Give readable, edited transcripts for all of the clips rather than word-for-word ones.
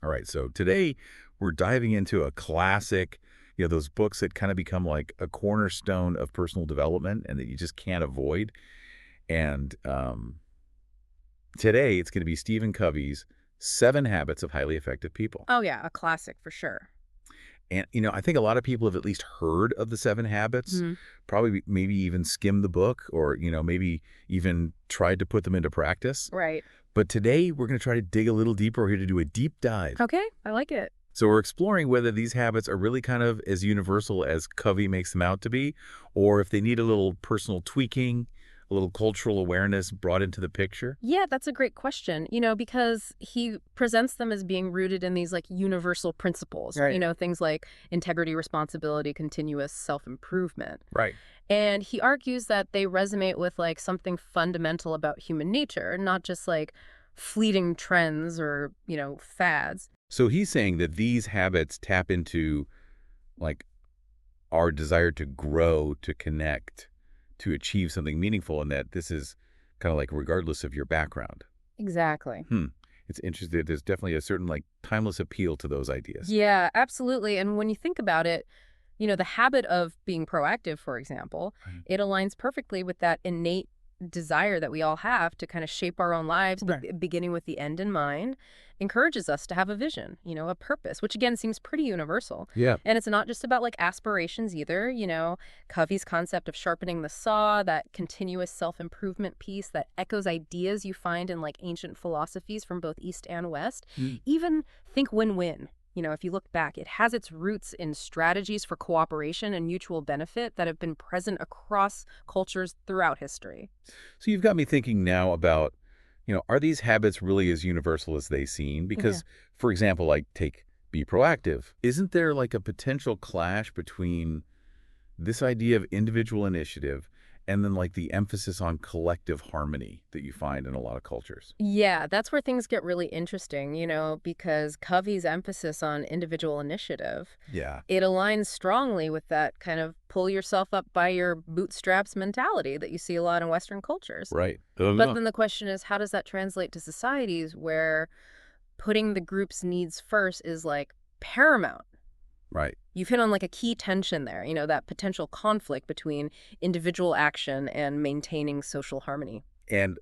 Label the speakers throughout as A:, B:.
A: All right, so today we're diving into a classic, those books that kind of become like a cornerstone of personal development and that you just can't avoid. And today it's going to be Stephen Covey's Seven Habits of Highly Effective People.
B: Oh yeah, a classic for sure.
A: And, I think a lot of people have at least heard of the Seven Habits,
B: Mhm.
A: probably maybe even skimmed the book or, maybe even tried to put them into practice.
B: Right.
A: But today we're going to try to dig a little deeper. We're here to do a deep dive.
B: Okay, I like it.
A: So we're exploring whether these habits are really kind of as universal as Covey makes them out to be, or if they need a little personal tweaking, a little cultural awareness brought into the picture.
B: Yeah, that's a great question. Because he presents them as being rooted in these like universal principles,
A: Right.
B: things like integrity, responsibility, continuous self-improvement.
A: Right.
B: And he argues that they resonate with like something fundamental about human nature, not just like fleeting trends or, fads.
A: So he's saying that these habits tap into like our desire to grow, to connect, to achieve something meaningful, and that this is kind of like regardless of your background.
B: Exactly.
A: Hmm. It's interesting. There's definitely a certain like timeless appeal to those ideas.
B: Yeah, absolutely. And when you think about it, the habit of being proactive, for example,
A: Right.
B: it aligns perfectly with that innate desire that we all have to kind of shape our own lives, beginning with the end in mind, encourages us to have a vision, a purpose, which again seems pretty universal.
A: Yeah.
B: And it's not just about like aspirations either, Covey's concept of sharpening the saw, that continuous self-improvement piece that echoes ideas you find in like ancient philosophies from both East and West.
A: Mm.
B: Even think win-win. If you look back, it has its roots in strategies for cooperation and mutual benefit that have been present across cultures throughout history.
A: So you've got me thinking now about, are these habits really as universal as they seem?
B: Yeah.
A: Because, for example, like take be proactive. Isn't there like a potential clash between this idea of individual initiative and then like the emphasis on collective harmony that you find in a lot of cultures?
B: Yeah, that's where things get really interesting, because Covey's emphasis on individual initiative,
A: Yeah.
B: it aligns strongly with that kind of pull yourself up by your bootstraps mentality that you see a lot in Western cultures.
A: Right.
B: But then the question is, how does that translate to societies where putting the group's needs first is like paramount?
A: Right.
B: You've hit on like a key tension there, that potential conflict between individual action and maintaining social harmony.
A: And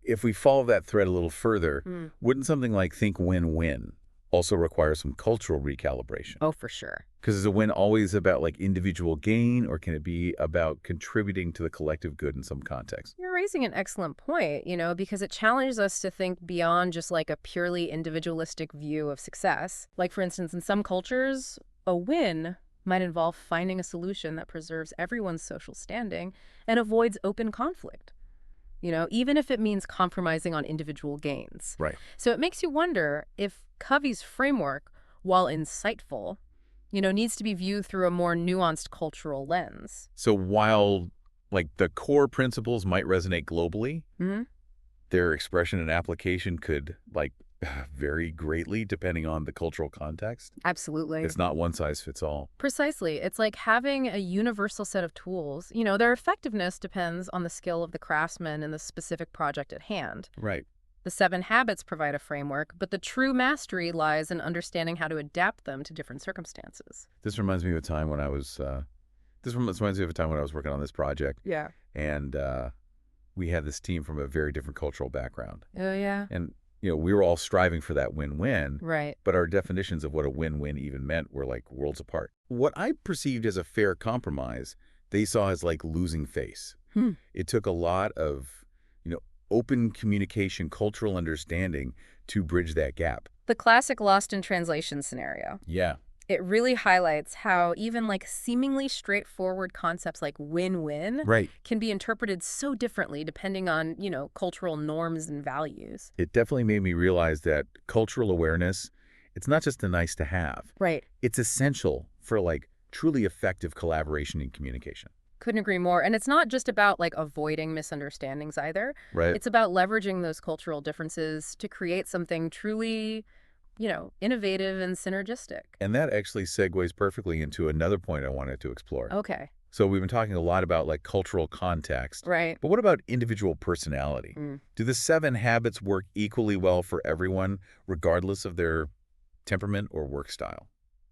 A: if we follow that thread a little further,
B: Mm.
A: wouldn't something like think win-win also require some cultural recalibration?
B: Oh, for sure.
A: Because is a win always about like individual gain, or can it be about contributing to the collective good in some context?
B: You're raising an excellent point, because it challenges us to think beyond just like a purely individualistic view of success. Like, for instance, in some cultures, a win might involve finding a solution that preserves everyone's social standing and avoids open conflict, even if it means compromising on individual gains.
A: Right.
B: So it makes you wonder if Covey's framework, while insightful, needs to be viewed through a more nuanced cultural lens.
A: So while like the core principles might resonate globally,
B: Hmm.
A: their expression and application could like vary greatly depending on the cultural context.
B: Absolutely.
A: It's not one size fits all.
B: Precisely. It's like having a universal set of tools. Their effectiveness depends on the skill of the craftsman and the specific project at hand.
A: Right.
B: The Seven Habits provide a framework, but the true mastery lies in understanding how to adapt them to different circumstances.
A: This reminds me of a time when I was working on this project,
B: Yeah.
A: and we had this team from a very different cultural background.
B: Oh, yeah.
A: And, we were all striving for that win-win,
B: Right.
A: but our definitions of what a win-win even meant were like worlds apart. What I perceived as a fair compromise, they saw as like losing face. It took a lot of, open communication, cultural understanding to bridge that gap.
B: The classic lost in translation scenario.
A: Yeah.
B: It really highlights how even like seemingly straightforward concepts like win-win
A: Right.
B: can be interpreted so differently depending on, cultural norms and values.
A: It definitely made me realize that cultural awareness, it's not just a nice to have.
B: Right.
A: It's essential for like truly effective collaboration and communication.
B: Couldn't agree more. And it's not just about like avoiding misunderstandings either.
A: Right.
B: It's about leveraging those cultural differences to create something truly, innovative and synergistic.
A: And that actually segues perfectly into another point I wanted to explore.
B: Okay.
A: So we've been talking a lot about like cultural context,
B: Right.
A: but what about individual personality?
B: Mm.
A: Do the seven habits work equally well for everyone, regardless of their temperament, or work style?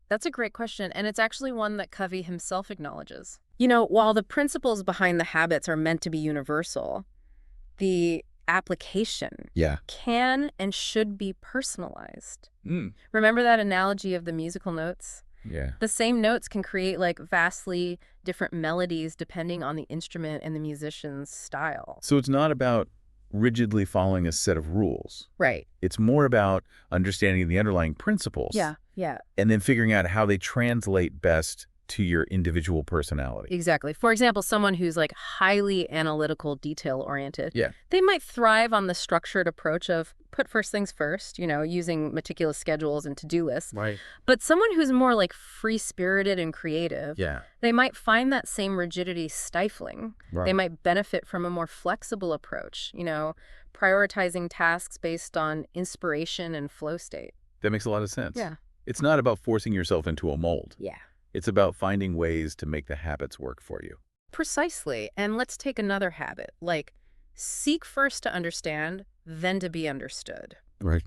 B: That's a great question, and it's actually one that Covey himself acknowledges. While the principles behind the habits are meant to be universal, the application
A: Yeah.
B: can and should be personalized.
A: Mm.
B: Remember that analogy of the musical notes?
A: Yeah.
B: The same notes can create like vastly different melodies depending on the instrument and the musician's style.
A: So it's not about rigidly following a set of rules.
B: Right.
A: It's more about understanding the underlying principles.
B: Yeah. Yeah.
A: And then figuring out how they translate best to your individual personality.
B: Exactly. For example, someone who's like highly analytical, detail-oriented,
A: Yeah.
B: they might thrive on the structured approach of put first things first, using meticulous schedules and to-do lists.
A: Right.
B: But someone who's more like free-spirited and creative,
A: Yeah.
B: they might find that same rigidity stifling.
A: Right.
B: They might benefit from a more flexible approach, prioritizing tasks based on inspiration and flow state.
A: That makes a lot of sense.
B: Yeah.
A: It's not about forcing yourself into a mold.
B: Yeah.
A: It's about finding ways to make the habits work for you.
B: Precisely. And let's take another habit, like seek first to understand, then to be understood.
A: Right.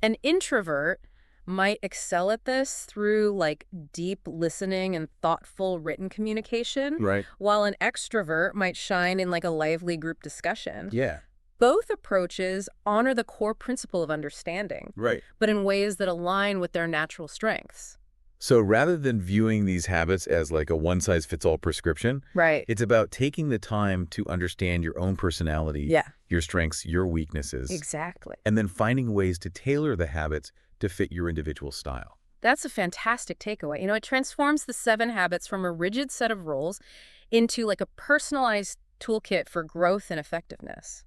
B: An introvert might excel at this through like deep listening and thoughtful written communication,
A: Right.
B: while an extrovert might shine in like a lively group discussion.
A: Yeah.
B: Both approaches honor the core principle of understanding,
A: Right.
B: but in ways that align with their natural strengths.
A: So rather than viewing these habits as like a one-size-fits-all prescription,
B: Right.
A: it's about taking the time to understand your own personality,
B: Yeah.
A: your strengths, your weaknesses,
B: Exactly.
A: and then finding ways to tailor the habits to fit your individual style.
B: That's a fantastic takeaway. It transforms the 7 habits from a rigid set of rules into like a personalized toolkit for growth and effectiveness.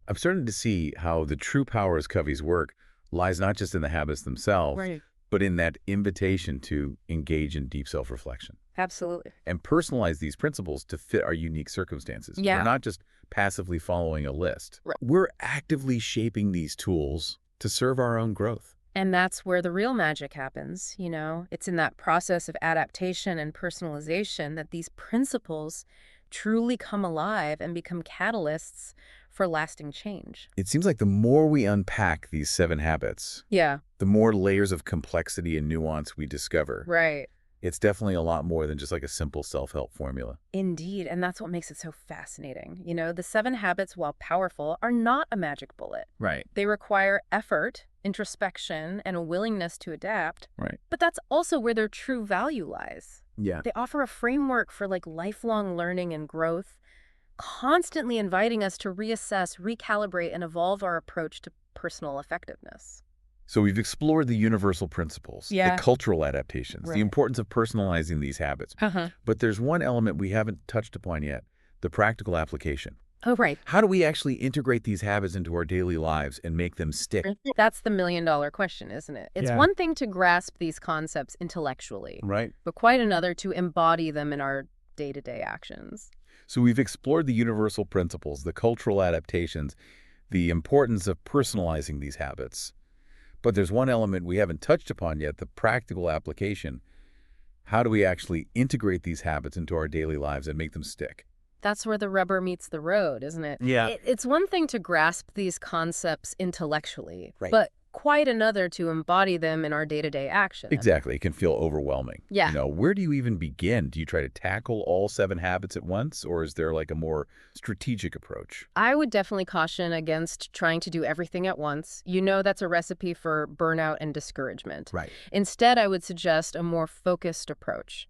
A: I'm starting to see how the true power of Covey's work lies not just in the habits themselves,
B: Right.
A: but in that invitation to engage in deep self-reflection
B: Absolutely.
A: and personalize these principles to fit our unique circumstances.
B: Yeah.
A: We're not just passively following a list.
B: Right.
A: We're actively shaping these tools to serve our own growth.
B: And that's where the real magic happens, It's in that process of adaptation and personalization that these principles truly come alive and become catalysts for lasting change.
A: It seems like the more we unpack these 7 habits,
B: Yeah,
A: the more layers of complexity and nuance we discover.
B: right.
A: It's definitely a lot more than just like a simple self-help formula.
B: Indeed, and that's what makes it so fascinating. The 7 habits, while powerful, are not a magic bullet.
A: Right.
B: They require effort, introspection, and a willingness to adapt.
A: Right.
B: But that's also where their true value lies.
A: Yeah.
B: They offer a framework for like lifelong learning and growth, constantly inviting us to reassess, recalibrate, and evolve our approach to personal effectiveness.
A: So we've explored the universal principles,
B: Yeah.
A: the cultural adaptations,
B: Right.
A: the importance of personalizing these habits. But there's one element we haven't touched upon yet, the practical application.
B: Oh, right.
A: How do we actually integrate these habits into our daily lives and make them stick?
B: That's the million-dollar question, isn't it? It's
A: Yeah.
B: one thing to grasp these concepts intellectually,
A: Right.
B: but quite another to embody them in our day-to-day actions.
A: So we've explored the universal principles, the cultural adaptations, the importance of personalizing these habits. But there's one element we haven't touched upon yet, the practical application. How do we actually integrate these habits into our daily lives and make them stick?
B: That's where the rubber meets the road, isn't it?
A: Yeah.
B: It's one thing to grasp these concepts intellectually,
A: Right.
B: but quite another to embody them in our day-to-day action.
A: Exactly. It can feel overwhelming.
B: Yeah.
A: Where do you even begin? Do you try to tackle all 7 habits at once, or is there like a more strategic approach?
B: I would definitely caution against trying to do everything at once. That's a recipe for burnout and discouragement.
A: Right.
B: Instead, I would suggest a more focused approach.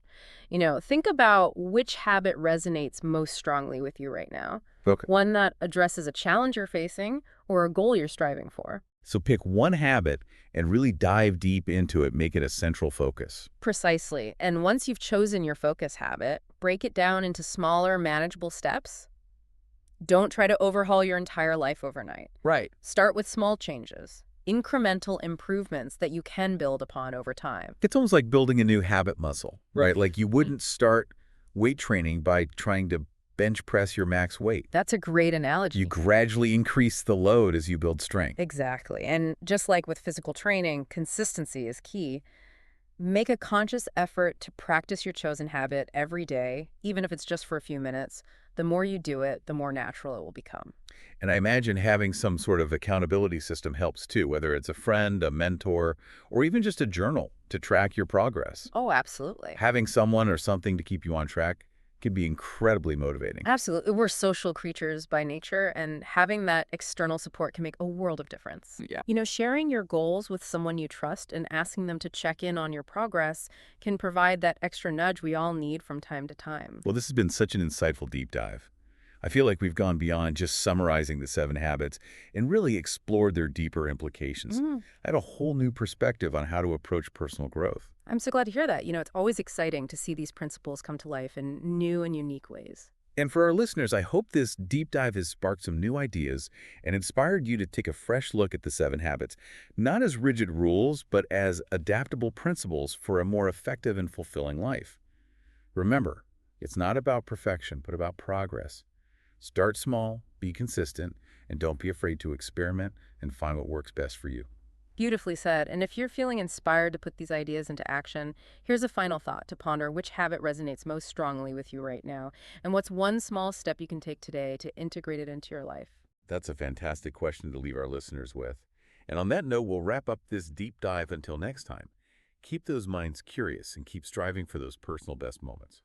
B: Think about which habit resonates most strongly with you right now.
A: Okay.
B: One that addresses a challenge you're facing or a goal you're striving for.
A: So pick one habit and really dive deep into it, make it a central focus.
B: Precisely. And once you've chosen your focus habit, break it down into smaller, manageable steps. Don't try to overhaul your entire life overnight.
A: Right.
B: Start with small changes, incremental improvements that you can build upon over time.
A: It's almost like building a new habit muscle, right?
B: Right.
A: Like you wouldn't start weight training by trying to bench press your max weight.
B: That's a great analogy.
A: You gradually increase the load as you build strength.
B: Exactly. And just like with physical training, consistency is key. Make a conscious effort to practice your chosen habit every day, even if it's just for a few minutes. The more you do it, the more natural it will become.
A: And I imagine having some sort of accountability system helps too, whether it's a friend, a mentor, or even just a journal to track your progress.
B: Oh, absolutely.
A: Having someone or something to keep you on track can be incredibly motivating.
B: Absolutely. We're social creatures by nature, and having that external support can make a world of difference.
A: Yeah.
B: Sharing your goals with someone you trust and asking them to check in on your progress can provide that extra nudge we all need from time to time.
A: Well, this has been such an insightful deep dive. I feel like we've gone beyond just summarizing the 7 habits and really explored their deeper implications.
B: Mm,
A: I had a whole new perspective on how to approach personal growth.
B: I'm so glad to hear that. It's always exciting to see these principles come to life in new and unique ways.
A: And for our listeners, I hope this deep dive has sparked some new ideas and inspired you to take a fresh look at the 7 habits, not as rigid rules, but as adaptable principles for a more effective and fulfilling life. Remember, it's not about perfection, but about progress. Start small, be consistent, and don't be afraid to experiment and find what works best for you.
B: Beautifully said. And if you're feeling inspired to put these ideas into action, here's a final thought to ponder: which habit resonates most strongly with you right now? And what's one small step you can take today to integrate it into your life?
A: That's a fantastic question to leave our listeners with. And on that note, we'll wrap up this deep dive until next time. Keep those minds curious and keep striving for those personal best moments.